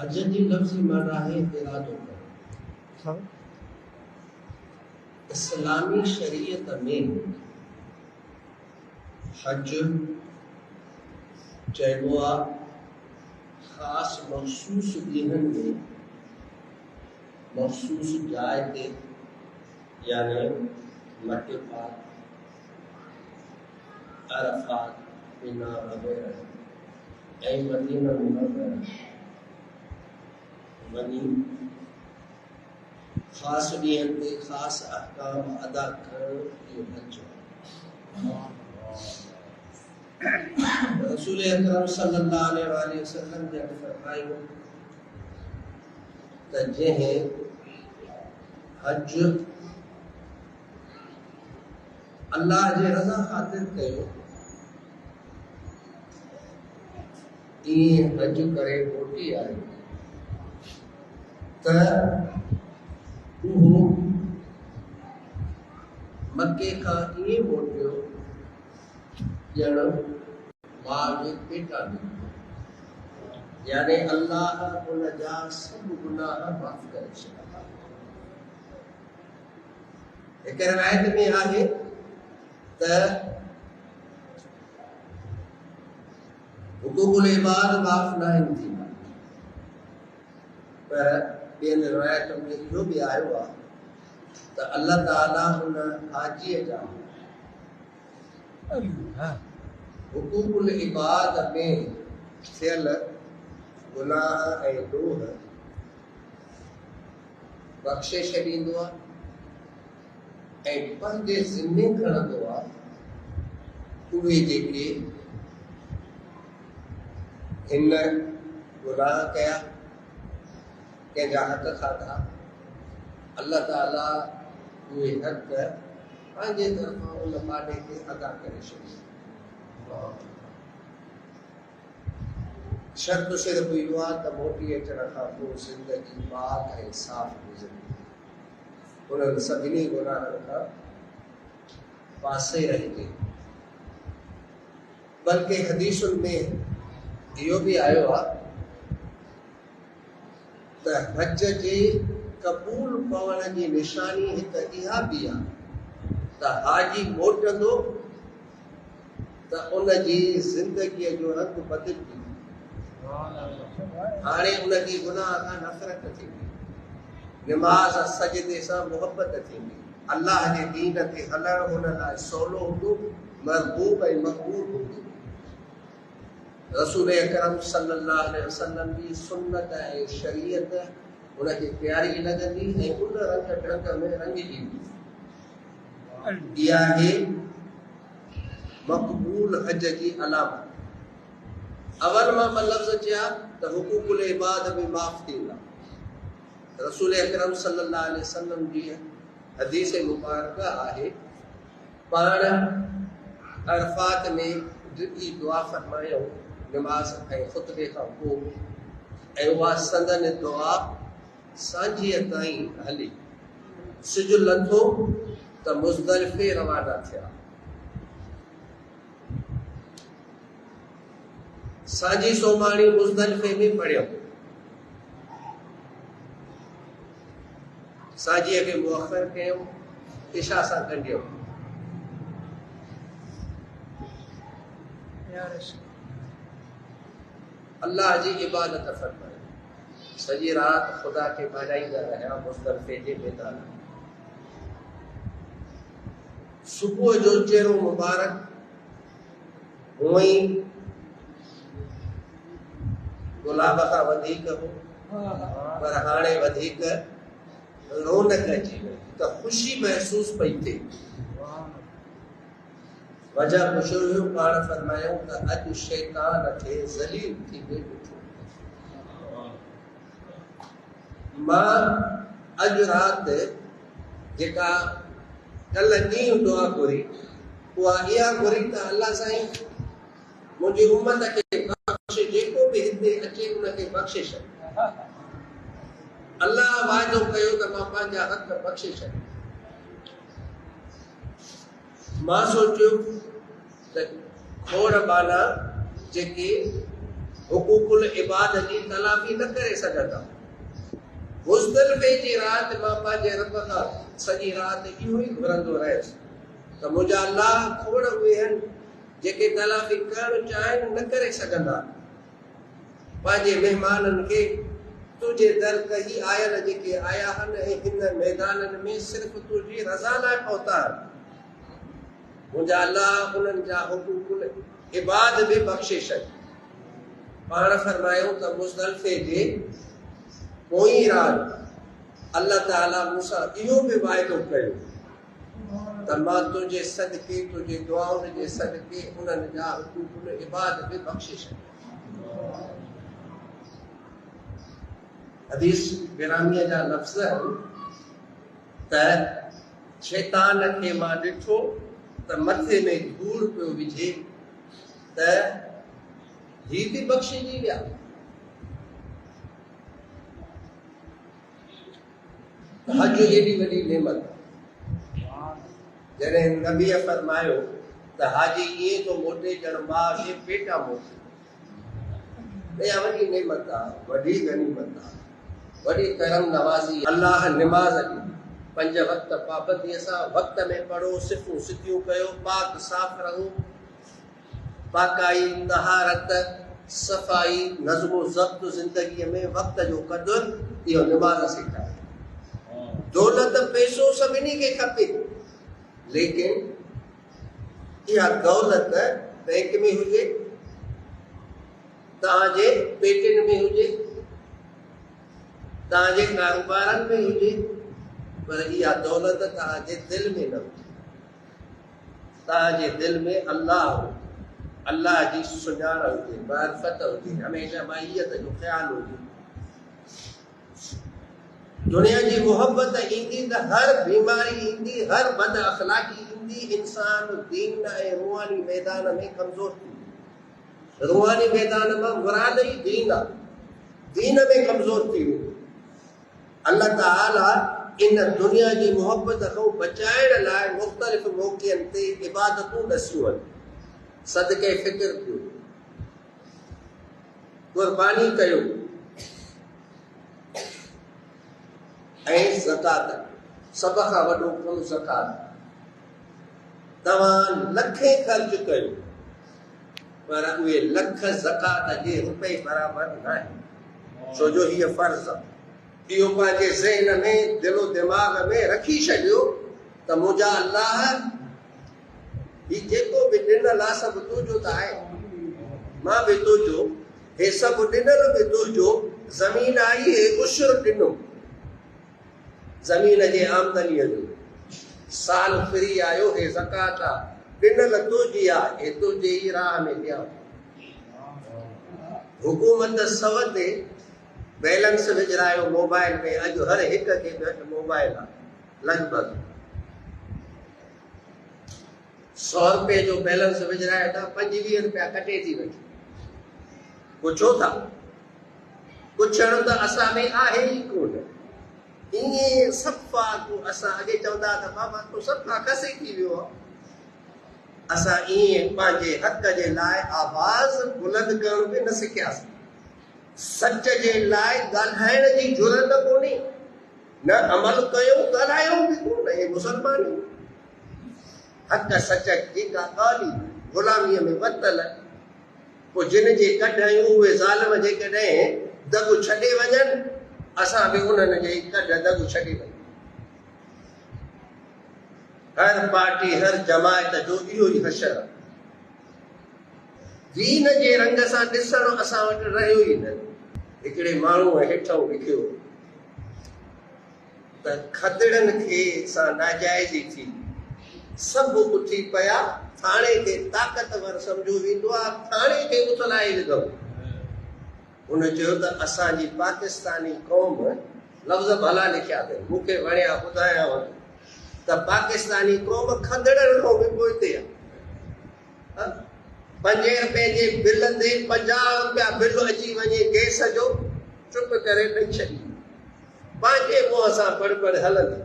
हज जी लफ्ज़ी माना है इरादो करो। इस्लामी शरीयत में हज चइबो आहे ख़ास मखसूस ॾींहंनि में मखसूस जाइ ते यानी मके पाक अरफात मिना वग़ैरह ऐं मदीना मुनव्वरा वञी ख़ास ॾींहंनि ते ख़ास अहकाम अदा करणु इहो हज आहे। रसूल अकरम सल्लल्लाहु अलैहि वसल्लम ने फरमायो त जंहिं हज अल्लाह जे रज़ा ख़ातिर कयो ईअं हज करे मोटी आयो त उहो मके खां ईअं मोटियो ॼण माउ जे पेटा में, यानी अल्लाह उन जा सब गुनाह माफ़ करे छॾिया। हिक रिवायत में आहे त हुकूकुल इबाद माफ़ न आहिनि थींदा, पर ॿियनि रिवायत में इहो बि आयो आहे त अल्लाह ताला हुन हाजीअ जा हुकूकुल इबाद में थियल गुनाह ऐं ॾोह बख़्शे छॾींदो आहे ऐं पंहिंजे ज़िम्मे खणंदो आहे उहे जेके हिन गुनाह कया कंहिंजा हक़ खाधा अल्लाह ताला उहे हक़ पंहिंजे तरफ़ां उन माॾे खे अदा करे छॾियो। शर्त सिर्फ़ इहो आहे त मोटी अचण खां पोइ ज़िंदगी पाक ऐं साफ़ गुज़रे, उन्हनि सभिनी गुनाहनि खां पासे रहिजे। बल्कि हदीसुनि में इहो बि आयो आहे त हज जे क़बूल पवण जी निशानी हिकु इहा बि आहे त हाजी मोटंदो त उन जी ज़िंदगीअ जो रंग बदिलजी, हाणे उनजी गुनाह खां नफ़रत थींदी, निमाज़ सजदे सां मुहबत थींदी, अल्लाह जे दीन ते हलणु हुन लाइ सवलो हूंदो, महबूब ऐं मक़बूल हूंदो। रसूल अकरम सल्लल्लाहु अलैहि वसल्लम जी सुन्नत ऐं शरीयत उनखे प्यारी लॻंदी ऐं उन रंग ढंग में रंगिजी इहा आहे मक़बूल हज जी अलामत। अवल मां ॿ लफ़्ज़ चया त हुकूकुल इबाद बि माफ़ थींदा। रसूल अकरम सल्लल्लाहु अलैहि वसल्लम जी हदीस मुबारक आहे पाण अरफात में ॾिठी दुआ फरमायो निमाज़ ऐं ख़ुतबे खां पोइ ऐं उहा संदन दुआ सांझीअ ताईं हली, सिज लथो त मुज़दलिफ़े रवाना थिया। सांझी सोमाणी मुज़दलिफ़े में पढ़ियो, सांझीअ खे मुअख़र कयो, इशा सां गंढियो। अल्लाह जी इबादत फरमाई, सॼी राति ख़ुदा खे मनाईंदा रहिया मुज़दलिफ़े जे मैदान में। सुबुह जो चेहरो मुबारक हूअं ई गुलाब खां वधीक हो, पर हाणे वधीक रौनक अची वई त ख़ुशी महसूस पई थिए। वजह कुझु हुयो, पाण फरमायूं त अॼु शैतान खे ज़लील थी ॾिठो। मां अॼु राति जेका कल्ह ॾींहुं दुआ घुरी उहा इहा घुरी त अल्लाह साईं मुंहिंजी उम्मत खे बख़्शे, जेको बि हिते अचे उनखे बख़्शे छॾ। अल्लाह वाइदो कयो त मां पंहिंजा हक़ बख़्शे छॾ। मां सोचियो त खोड़ बाला जेके हुकूकुल इबाद जी तलाफी न करे सघंदा। मुज़दलिफ़े जी राति मां पंहिंजे रब खां सॼी राति इहो ई घुरंदो रहियुसि त मुंहिंजा अलाह खोड़ उहे आहिनि जेके तलाफी करणु चाहिनि न करे सघंदा। पंहिंजे महिमाननि खे तुंहिंजे दर कही आयल जेके आया आहिनि ऐं हिन मैदाननि में सिर्फ़ तुंहिंजी रज़ा लाइ पहुता आहिनि, मुंहिंजा अलाह उन्हनि जा हुकूकुल इबाद बि बख़्शे छॾ। पाण फरमायूं त मुज़दलिफ़े जे पोईं राति अल्लाह ताला मूंसां इहो बि वाइदो कयो त मां तुंहिंजे सदके तुंहिंजे दुआउनि जे सदके उन्हनि जा हुकूकुल इबाद बि बख़्शे छॾ। हदीस गिरामीअ जा लफ़्ज़ त शैतान खे मां ॾिठो त मथे में धूड़ पियो विझे त ही बि बख़्शिजी विया। हज एॾी वॾी नेमत, जॾहिं नबीअ फरमायो त हाजी ईअं थो मोटे ॼण मां जे पेटा मोटे, इहा वॾी नेमत आहे, वॾी गनीमत आहे, वॾी करम नवाज़ी। अल्लाह निमाज़ ॾी 5 वक़्त पाबंदीअ सां वक़्त में पढ़ो, सिफ़ूं सिधियूं कयो, पाक साफ़ रहो, पाकाई तहारत सफ़ाई नज़्म ज़ब्त ज़िंदगीअ में वक़्त जो क़दुरु, इहो निमाज़ सेखारे। दौलत पैसो सभिनी खे खपे, लेकिन इहा दौलत बैंक में हुजे, तव्हांजे पेटनि में हुजे, तव्हांजे कारोबारनि में हुजे, पर इहा दौलत तव्हांजे दिलि में न हुजे। तव्हांजे दिलि में अल्लाह हुजे, अल्लाह जी सुञाण हुजे, मारिफत हुजे, हमेशह माइयत जो ख़्यालु हुजे। दुनिया जी मोहब्बत ईंदी त हर बीमारी ईंदी, हर बद अखलाक़ी ईंदी, इंसान दीन ऐं रूहानी मैदान में कमज़ोर थी। रूहानी मैदान मां मुराद ई दीन आहे, दीन में कमज़ोर थी वेंदो। अल्लाह ताला इन दुनिया जी मोहब्बत खां बचाइण लाइ मुख़्तलिफ़ मौक़नि ते इबादतूं ॾसियूं आहिनि। सदके फ़िक्र कयो, क़ुर्बानी कयो ऐं ज़कात, सभ खां वॾो कमु ज़कात। तव्हां लखे ख़र्च कयो, पर उहे लख ज़कात जे रुपए बराबरि न आहे, छो जो हीअ फ़र्ज़ आहे। इहो पंहिंजे ज़हन में दिलो दिमाग़ में रखी छॾियो त मुंहिंजा अल्लाह ही जेको बि ॾिनल आहे सभु तुंहिंजो त आहे, मां बि तुंहिंजो, हे सभु ॾिनल बि तुंहिंजो। ज़मीन आई हे उशर ॾिनो, ज़मीन जे आमदनीअ जो साल फ्री आयो, हे ज़कात आहे, ॾिनल तुंहिंजी आहे, हे तुंहिंजे ई राह में ॾियां। हुकूमत सव ते बैलेंस विझरायो मोबाइल में, अॼु हर हिक खे घटि मोबाइल आहे, लॻभॻि 100 रुपए जो बैलेंस विझरायो था, 25 रुपया कटे थी वठे। पुछो था, पुछण त असां में आहे ई कोन। ईअं सफ़ा तूं, असां अॻे चवंदा त बाबा तूं सफ़ा कसे थी वियो आहे। असां ईअं पंहिंजे हक़ जे लाइ आवाज़ बुलंद करण बि न सिखियासीं। सच जे लाइ ॻाल्हाइण जी जुरत कोन्हे, न अमल कयो, ॻाल्हायो बि कोन। हे मुसलमान हक़ सच जेका ॻाल्हि ग़ुलामीअ में वतल, पोइ जिन जे कढायूं उहे ज़ालिम जेकॾहिं दग छॾे वञनि, असां बि उन्हनि जे कढ दग छॾे वञूं। हर पार्टी हर जमायत जो इहो ई हशर आहे। दीन जे रंग सां ॾिसणु असां वटि रहियो ई न। हिकिड़े माण्हूअ हेठों लिखियो त खदड़नि खे सां नाजाइज़ी थी, सभु उथी पिया, थाणे खे ताक़तवर सम्झो वेंदो आहे, थाणे खे उथलाए विधो। हुन चयो त असांजी पाकिस्तानी क़ौम, लफ़्ज़ भला लिखिया अथई, मूंखे वणिया, ॿुधायांव त पाकिस्तानी क़ौम खदड़नि खां बि पोइते आहे। 5 रुपए जे बिल ते 50 रुपया बिल अची वञे गैस जो, चुप करे ॾेई छॾी, पंहिंजे मुंहं सां बड़बड़ हलंदी।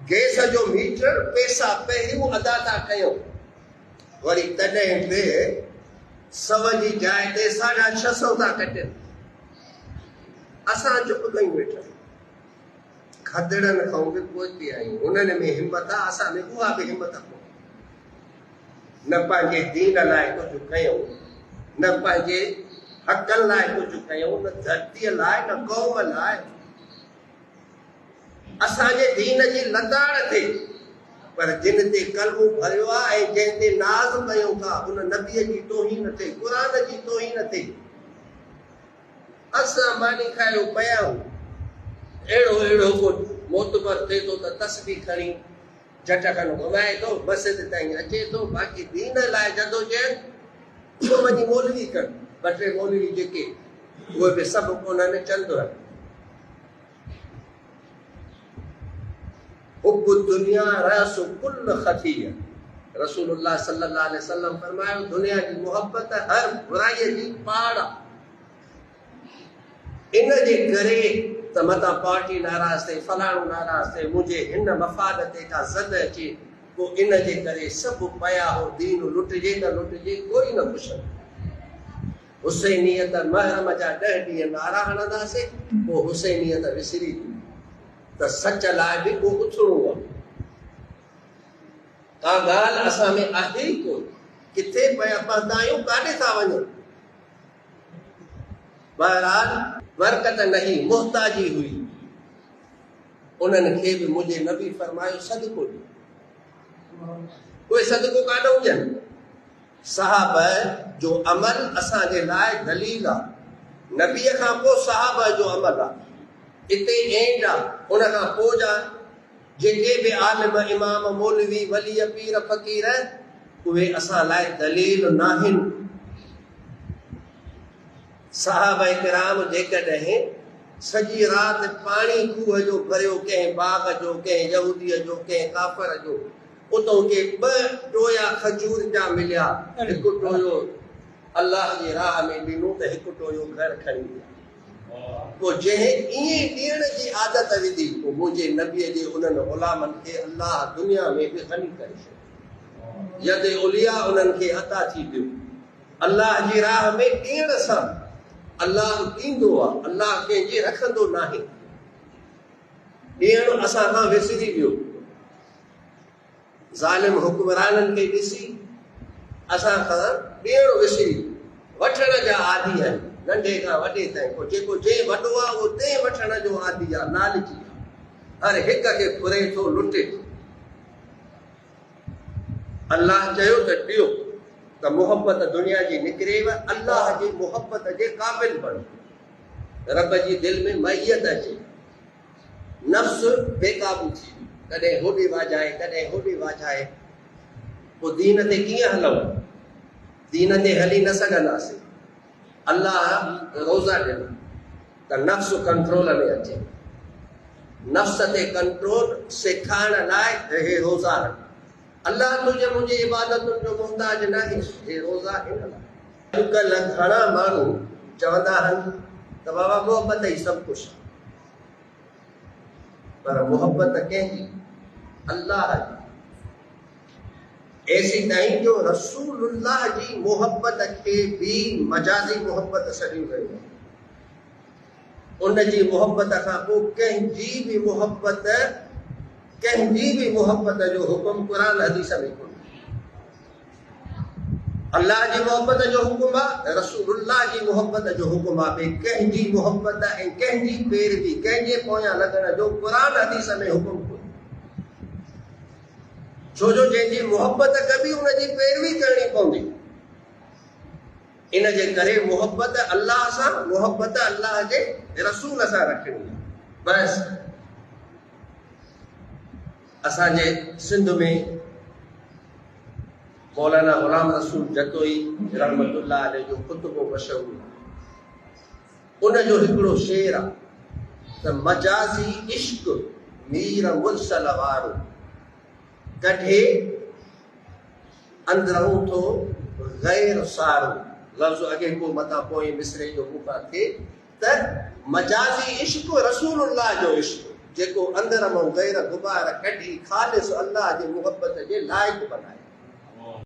गैस जो मीटर पैसा पहिरियों अदा था कयूं, वरी तॾहिं बि 100 जी जाइ ते 650 था कटनि। असां चुप कयूं वेठा खदड़नि खां बि पहुची आहियूं। उन्हनि में हिम्मत आहे, असां में उहा बि हिम्मत कोन्हे। न पंहिंजे दीन लाइ कुझु कयूं, न पंहिंजे हक़नि लाइ कुझु कयूं, न धरतीअ लाइ, न क़ौम लाइ। असांजे दीन जी लताड़ थिए, पर जिन ते कलमो भरियो आहे ऐं जंहिं ते नाज़ कयूं था उन नबीअ जी तौहीन थिए, क़ुर जी तौहीन थिए। असां मानी खायो पिया आहियूं। अहिड़ो को मोतबर थिए थो त तस्बीह खणी झट खनि घुमाए थो, मस्जिद ताईं अचे थो, बाक़ी दीन लाइ जदोजहद छो वञी मौलवी कनि। 2-3 मौलवी जेके उहे बि सभु कोन्हनि, चंद आहिनि। हुब दुनिया रस कुल खतिया। रसूलुल्लाह सल्लल्लाहु अलैहि वसल्लम फरमायो, दुनिया जी मोहब्बत हर बुराईअ जी पाड़ आहे। इन जे करे त मतां पार्टी नाराज़ थिए, फलाणो नाराज़ थिए, मुंहिंजे हिन मफ़ाद ते का ज़द अचे, पोइ इन जे करे सभु पया हो दीन लुटिजे न लुटिजे कोई न पुछंदो। हुसैनियत महरम जा 10 ॾींहं नारा हणंदासीं, पोइ हुसैनियत विसरी त सच लाइ बि को उथणो आहे। का ॻाल्हि असां में आहे ई कोन। किथे पिया पहुता आहियूं, काॾे था वञूं? बहरहाल बरकत नहीं, मोहताजी हुई। उन्हनि खे बि मुंहिंजे नबी फरमायो सदको ॾियो। कोई सदको कान हुजनि। सहाबा जो अमल असांजे लाइ दलील आहे। नबीअ खां पोइ सहाबा जो अमल आहे। इते एंड आहे। उन खां पोइ जा जेके बि आलिम, इमाम, मौलवी, वली, पीर, फ़कीर, उहे असां लाइ दलील नाहिनि। साहबा किराम जेकॾहिं सॼी राति पाणी खूह जो भरियो, कंहिं बाग जो, कंहिं यहूदीअ जो, कंहिं काफ़र जो, उतां के 2 टोया खजूर जा मिलिया, हिकु टोयो अल्लाह जी राह में ॾिनो त हिकु टोयो घर खणी विया। पोइ जंहिं ईअं ॾियण जी आदत विधी, पोइ मुंहिंजे नबीअ जे उन्हनि ग़ुलामनि खे अल्लाह दुनिया में बि ग़नी करे छॾियो। यद उलिया उन्हनि खे अता थी वियो। अल्लाह जी राह में ॾियण सां अल्लाह ॾींदो आहे, अल्लाह कंहिंजे रखंदो नाहे। ॾियणु असां खां विसरी वियो। ज़ालिम हुक्मराननि खे ॾिसी असां खां ॾियणु विसरी वियो। वठण जा आदी आहिनि, नंढे खां वॾे ताईं। पोइ जेको जंहिं वॾो आहे उहो तंहिं वठण जो आदी आहे, लालची आहे। हर हिक खे फुरे थो, लुटे थो। अल्लाह चयो त ॾियो, त मोहब्बत दुनिया जी निकिरेव, अल्लाह जी मोहब्बत जे क़ाबिल बणो। रब जी दिलि में मैयत अचे, नफ़्स बेकाबू थी, कॾहिं होॾे वाजाए, कॾहिं होॾे वाजाए। पोइ दीन ते कीअं हलूं? दीन ते हली न सघंदासीं। अल्लाह रोज़ा ॾिनो त नफ़्स कंट्रोल में अचे। नफ़्स ते कंट्रोल सेखारण लाइ हे रोज़ा रख। अल्लाह तुंहिंजे मुंहिंजी इबादतुनि जो मुहताज न आहे, हे रोज़ा हिन लाइ। अॼुकल्ह घणा माण्हू चवंदा आहिनि त बाबा मोहब्बत ई सभु कुझु आहे, पर मोहब्बत कंहिंजी? अल्लाह जी। ऐसी ताईं जो रसूलुल्लाह जी मोहब्बत खे भी मजाज़ी मोहब्बत सॾियो वियो आहे। उन जी मोहब्बत खां पोइ कंहिंजी बि मोहब्बत जो हुकुम क़ुरान हदीस में कोन्हे। अल्लाह जी मोहब्बत जो हुकुम आहे, रसूलुल्लाह जी मोहब्बत जो हुकुम आहे। कंहिंजी मोहब्बत ऐं कंहिंजी पैरवी, कंहिंजे पोयां लॻण जो क़ुरान हदीस में हुकुम कोन्हे। छो जो जंहिंजी मोहब्बत कबी उनजी पैरवी करणी पवंदी। इन जे करे मोहब्बत अल्लाह सां, मोहब्बत अल्लाह जे रसूल सां रखणी आहे। बसि असांजे सिंध में मौलाना ग़ुलाम रसूल जतोई रहमतुल्लाह अलैह जो ख़ुतबो मशहूर आहे। उनजो हिकिड़ो शेर आहे त मजाज़ी इश्क मीर मुरसल वारो, कढे अंदरूं थो गैर सारो। लफ़्ज़ अॻे को मथां पोइ मिसरे जो मुका थिए त मजाज़ी इश्क रसूलुल्लाह जो इश्क, जेको अंदर मां गैर गुबार कढी ख़ालिस अल्लाह जे मुहब्बत जे लाइक़ बनाए।